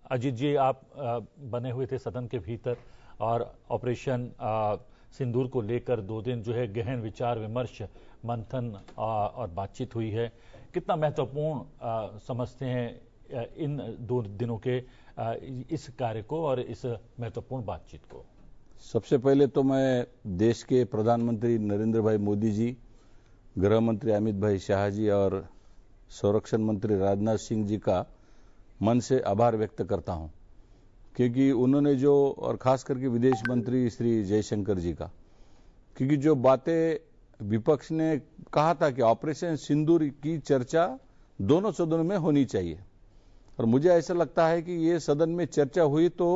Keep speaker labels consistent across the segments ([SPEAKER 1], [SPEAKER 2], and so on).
[SPEAKER 1] अजीत जी, आप बने हुए थे सदन के भीतर और ऑपरेशन सिंदूर को लेकर 2 दिन जो है गहन विचार विमर्श, मंथन और बातचीत हुई है। कितना महत्वपूर्ण समझते हैं इन 2 दिनों के इस कार्य को और इस महत्वपूर्ण बातचीत को?
[SPEAKER 2] सबसे पहले तो मैं देश के प्रधानमंत्री नरेंद्र भाई मोदी जी, गृह मंत्री अमित भाई शाह जी और संरक्षण मंत्री राजनाथ सिंह जी का मन से आभार व्यक्त करता हूं, क्योंकि उन्होंने जो, और खास करके विदेश मंत्री श्री जयशंकर जी का, क्योंकि जो बातें विपक्ष ने कहा था कि ऑपरेशन सिंदूर की चर्चा दोनों सदनों में होनी चाहिए, और मुझे ऐसा लगता है कि ये सदन में चर्चा हुई तो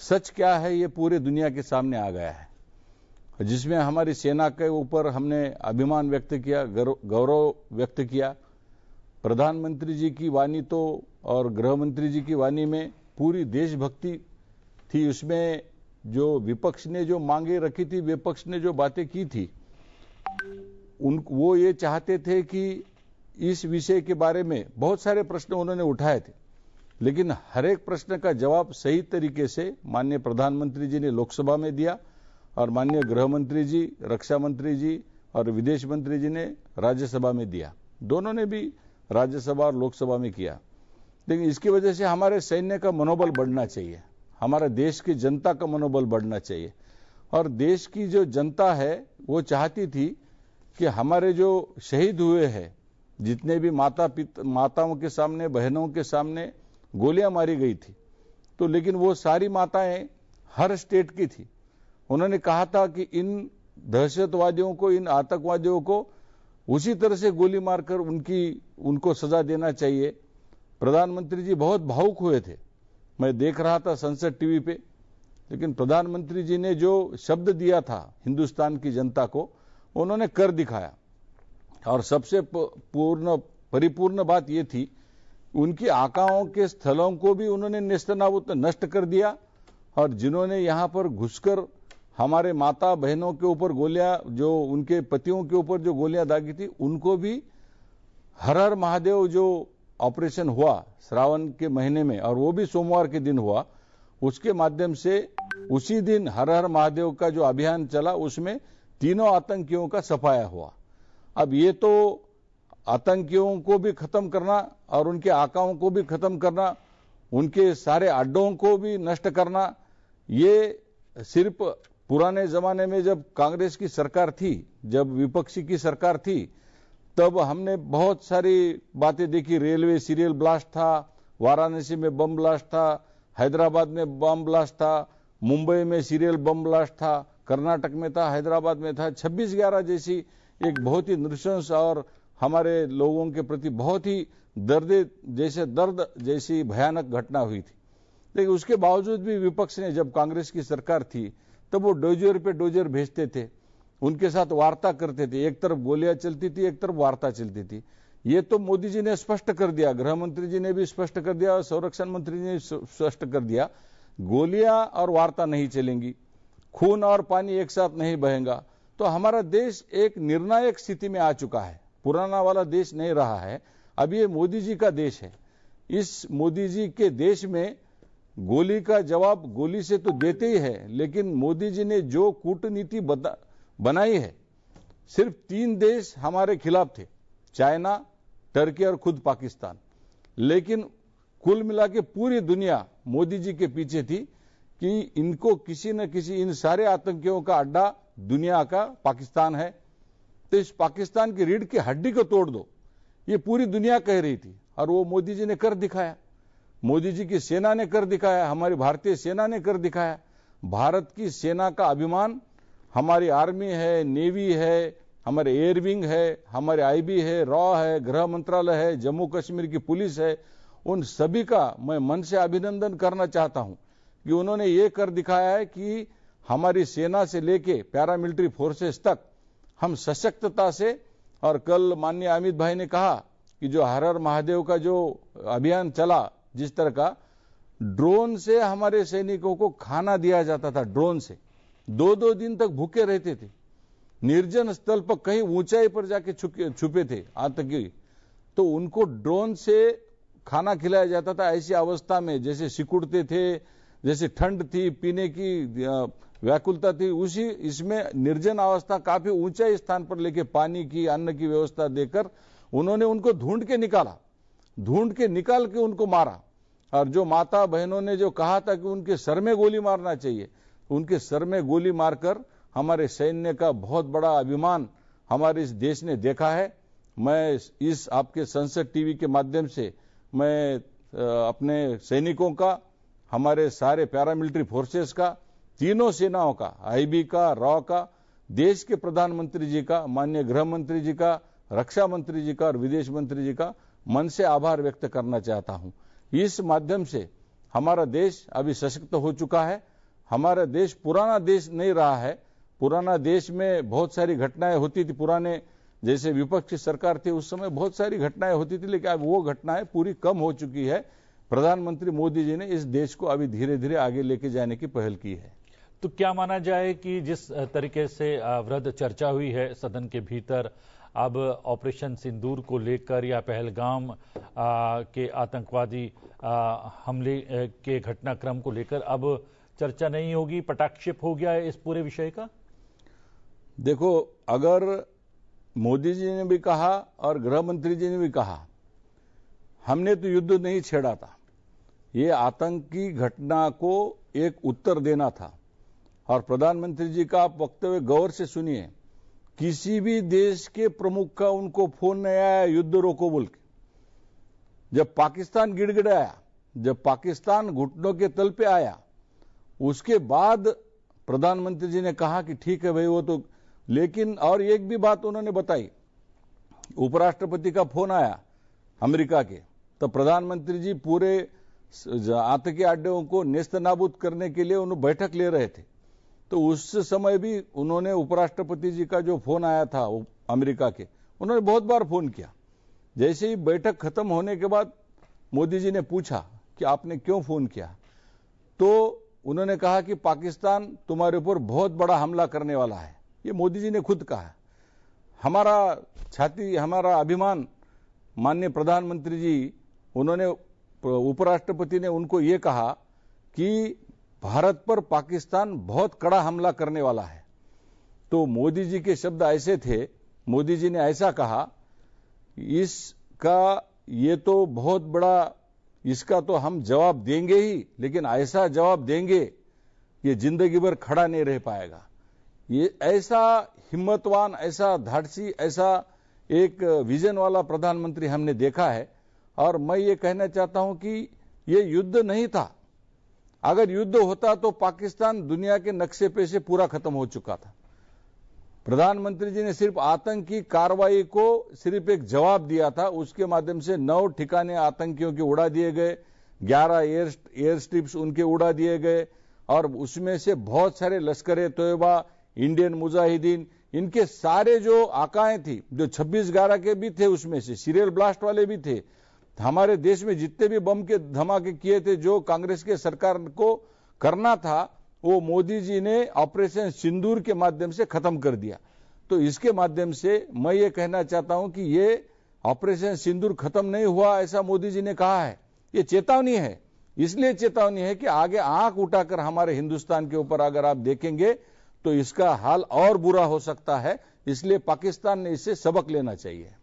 [SPEAKER 2] सच क्या है ये पूरे दुनिया के सामने आ गया है, जिसमें हमारी सेना के ऊपर हमने अभिमान व्यक्त किया, गौरव व्यक्त किया। प्रधानमंत्री जी की वाणी तो और गृह मंत्री जी की वाणी में पूरी देशभक्ति थी। उसमें जो विपक्ष ने जो मांगे रखी थी, विपक्ष ने जो बातें की थी, वो ये चाहते थे कि इस विषय के बारे में बहुत सारे प्रश्न उन्होंने उठाए थे, लेकिन हर एक प्रश्न का जवाब सही तरीके से माननीय प्रधानमंत्री जी ने लोकसभा में दिया और माननीय गृह मंत्री जी, रक्षा मंत्री जी और विदेश मंत्री जी ने राज्यसभा में दिया। दोनों ने भी राज्यसभा और लोकसभा में किया। लेकिन इसकी वजह से हमारे सैन्य का मनोबल बढ़ना चाहिए, हमारे देश की जनता का मनोबल बढ़ना चाहिए, और देश की जो जनता है वो चाहती थी कि हमारे जो शहीद हुए हैं, जितने भी माताओं के सामने, बहनों के सामने गोलियां मारी गई थी, तो लेकिन वो सारी माताएं हर स्टेट की थी। उन्होंने कहा था कि इन दहशतवादियों को, इन आतंकवादियों को उसी तरह से गोली मारकर उनको सजा देना चाहिए। प्रधानमंत्री जी बहुत भावुक हुए थे, मैं देख रहा था संसद टीवी पे, लेकिन प्रधानमंत्री जी ने जो शब्द दिया था हिंदुस्तान की जनता को, उन्होंने कर दिखाया। और सबसे परिपूर्ण बात यह थी, उनकी आकाओं के स्थलों को भी उन्होंने नेस्तनाबूद नष्ट कर दिया, और जिन्होंने यहां पर घुसकर हमारे माता बहनों के ऊपर गोलियां, जो उनके पतियों के ऊपर जो गोलियां दागी थी, उनको भी हर हर महादेव जो ऑपरेशन हुआ श्रावण के महीने में, और वो भी सोमवार के दिन हुआ, उसके माध्यम से उसी दिन हर हर महादेव का जो अभियान चला, उसमें तीनों आतंकियों का सफाया हुआ। अब ये तो आतंकियों को भी खत्म करना और उनके आकाओं को भी खत्म करना, उनके सारे अड्डों को भी नष्ट करना, ये सिर्फ पुराने जमाने में जब कांग्रेस की सरकार थी, जब विपक्षी की सरकार थी, तब हमने बहुत सारी बातें देखी। रेलवे सीरियल ब्लास्ट था, वाराणसी में बम ब्लास्ट था, हैदराबाद में बम ब्लास्ट था, मुंबई में सीरियल बम ब्लास्ट था, कर्नाटक में था, हैदराबाद में था। 26/11 जैसी एक बहुत ही नृशंस और हमारे लोगों के प्रति बहुत ही दर्द जैसी भयानक घटना हुई थी। लेकिन उसके बावजूद भी विपक्ष ने, जब कांग्रेस की सरकार थी, तब वो डोजर पे डोजर भेजते थे, उनके साथ वार्ता करते थे। एक तरफ गोलियां चलती थी, एक तरफ वार्ता चलती थी। ये तो मोदी जी ने स्पष्ट कर दिया, गृह मंत्री जी ने भी स्पष्ट कर दिया और संरक्षण मंत्री जी ने स्पष्ट कर दिया, गोलियां और वार्ता नहीं चलेंगी, खून और पानी एक साथ नहीं बहेगा। तो हमारा देश एक निर्णायक स्थिति में आ चुका है, पुराना वाला देश नहीं रहा है, अब ये मोदी जी का देश है। इस मोदी जी के देश में गोली का जवाब गोली से तो देते ही है, लेकिन मोदी जी ने जो कूटनीति बनाई है, सिर्फ 3 देश हमारे खिलाफ थे, चाइना, टर्की और खुद पाकिस्तान, लेकिन कुल मिला के पूरी दुनिया मोदी जी के पीछे थी कि इनको किसी न किसी, इन सारे आतंकियों का अड्डा दुनिया का पाकिस्तान है, तो इस पाकिस्तान की रीढ़ की हड्डी को तोड़ दो, ये पूरी दुनिया कह रही थी, और वो मोदी जी ने कर दिखाया। मोदी जी की सेना ने कर दिखाया, हमारी भारतीय सेना ने कर दिखाया। भारत की सेना का अभिमान, हमारी आर्मी है, नेवी है, हमारे एयर विंग है, हमारे आईबी है, रॉ है, गृह मंत्रालय है, जम्मू कश्मीर की पुलिस है, उन सभी का मैं मन से अभिनंदन करना चाहता हूं कि उन्होंने ये कर दिखाया है कि हमारी सेना से लेके पैरामिलिट्री फोर्सेस तक हम सशक्तता से, और कल माननीय अमित भाई ने कहा कि जो हर हर महादेव का जो अभियान चला, जिस तरह का ड्रोन से हमारे सैनिकों को खाना दिया जाता था, ड्रोन से 2-2 दिन तक भूखे रहते थे, निर्जन स्थल पर कहीं ऊंचाई पर जाके छुपे थे आतंकी, तो उनको ड्रोन से खाना खिलाया जाता था ऐसी अवस्था में, जैसे सिकुड़ते थे, जैसे ठंड थी, पीने की व्याकुलता थी, उसी इसमें निर्जन अवस्था काफी ऊंचे स्थान पर लेके पानी की, अन्न की व्यवस्था देकर उन्होंने उनको ढूंढ के निकाल के उनको मारा। और जो माता बहनों ने जो कहा था कि उनके सर में गोली मारना चाहिए, उनके सर में गोली मारकर हमारे सैन्य का बहुत बड़ा अभिमान हमारे इस देश ने देखा है। मैं इस आपके संसद टीवी के माध्यम से मैं अपने सैनिकों का, हमारे सारे पैरामिलिट्री फोर्सेस का, तीनों सेनाओं का, आईबी का, रॉ का, देश के प्रधानमंत्री जी का, माननीय गृह मंत्री जी का, रक्षा मंत्री जी का और विदेश मंत्री जी का मन से आभार व्यक्त करना चाहता हूं। इस माध्यम से हमारा देश अभी सशक्त हो चुका है। हमारा देश पुराना देश नहीं रहा है। पुराना देश में बहुत सारी घटनाएं होती थी, पुराने जैसे विपक्षी सरकार थी उस समय बहुत सारी घटनाएं होती थी, लेकिन अब वो घटनाएं पूरी कम हो चुकी है। प्रधानमंत्री मोदी जी ने इस देश को अभी धीरे धीरे आगे लेके जाने की पहल की है।
[SPEAKER 1] तो क्या माना जाए कि जिस तरीके से वृहद चर्चा हुई है सदन के भीतर, अब ऑपरेशन सिंदूर को लेकर या पहलगाम के आतंकवादी हमले के घटनाक्रम को लेकर अब चर्चा नहीं होगी, पटाक्षेप हो गया है इस पूरे विषय का?
[SPEAKER 2] देखो, अगर मोदी जी ने भी कहा और गृह मंत्री जी ने भी कहा, हमने तो युद्ध नहीं छेड़ा था, ये आतंकी घटना को एक उत्तर देना था। और प्रधानमंत्री जी का आप वक्तव्य गौर से सुनिए, किसी भी देश के प्रमुख का उनको फोन नहीं आया युद्ध रोको बोल के। जब पाकिस्तान गिड़गिड़ाया, जब पाकिस्तान घुटनों के तल पे आया, उसके बाद प्रधानमंत्री जी ने कहा कि ठीक है भाई वो तो, लेकिन और एक भी बात उन्होंने बताई, उपराष्ट्रपति का फोन आया अमेरिका के, तो प्रधानमंत्री जी पूरे आतंकी अड्डों को नेस्त नाबूद करने के लिए उन्होंने बैठक ले रहे थे। तो उस समय भी उन्होंने उपराष्ट्रपति जी का जो फोन आया था अमेरिका के, उन्होंने बहुत बार फोन किया। जैसे ही बैठक खत्म होने के बाद मोदी जी ने पूछा कि आपने क्यों फोन किया, तो उन्होंने कहा कि पाकिस्तान तुम्हारे ऊपर बहुत बड़ा हमला करने वाला है। ये मोदी जी ने खुद कहा। हमारा छाती, हमारा अभिमान, माननीय प्रधानमंत्री जी, उन्होंने, उपराष्ट्रपति ने उनको ये कहा कि भारत पर पाकिस्तान बहुत कड़ा हमला करने वाला है। तो मोदी जी के शब्द ऐसे थे, मोदी जी ने ऐसा कहा, इसका ये तो बहुत बड़ा, इसका तो हम जवाब देंगे ही, लेकिन ऐसा जवाब देंगे ये जिंदगी भर खड़ा नहीं रह पाएगा। ये ऐसा हिम्मतवान, ऐसा धाड़सी, ऐसा एक विजन वाला प्रधानमंत्री हमने देखा है। और मैं ये कहना चाहता हूं कि ये युद्ध नहीं था। अगर युद्ध होता तो पाकिस्तान दुनिया के नक्शे पे से पूरा खत्म हो चुका था। प्रधानमंत्री जी ने सिर्फ आतंकी कार्रवाई को सिर्फ एक जवाब दिया था, उसके माध्यम से 9 ठिकाने आतंकियों के उड़ा दिए गए, 11 एयर स्ट्रिप्स उनके उड़ा दिए गए, और उसमें से बहुत सारे लश्कर-ए-तोयबा, इंडियन मुजाहिदीन, इनके सारे जो आकाएं थी, जो 26/11 के भी थे, उसमें से सीरियल ब्लास्ट वाले भी थे। हमारे देश में जितने भी बम के धमाके किए थे, जो कांग्रेस के सरकार को करना था, वो मोदी जी ने ऑपरेशन सिंदूर के माध्यम से खत्म कर दिया। तो इसके माध्यम से मैं ये कहना चाहता हूं कि ये ऑपरेशन सिंदूर खत्म नहीं हुआ ऐसा मोदी जी ने कहा है, ये चेतावनी है। इसलिए चेतावनी है कि आगे आंख उठाकर हमारे हिंदुस्तान के ऊपर अगर आप देखेंगे तो इसका हाल और बुरा हो सकता है। इसलिए पाकिस्तान ने इससे सबक लेना चाहिए।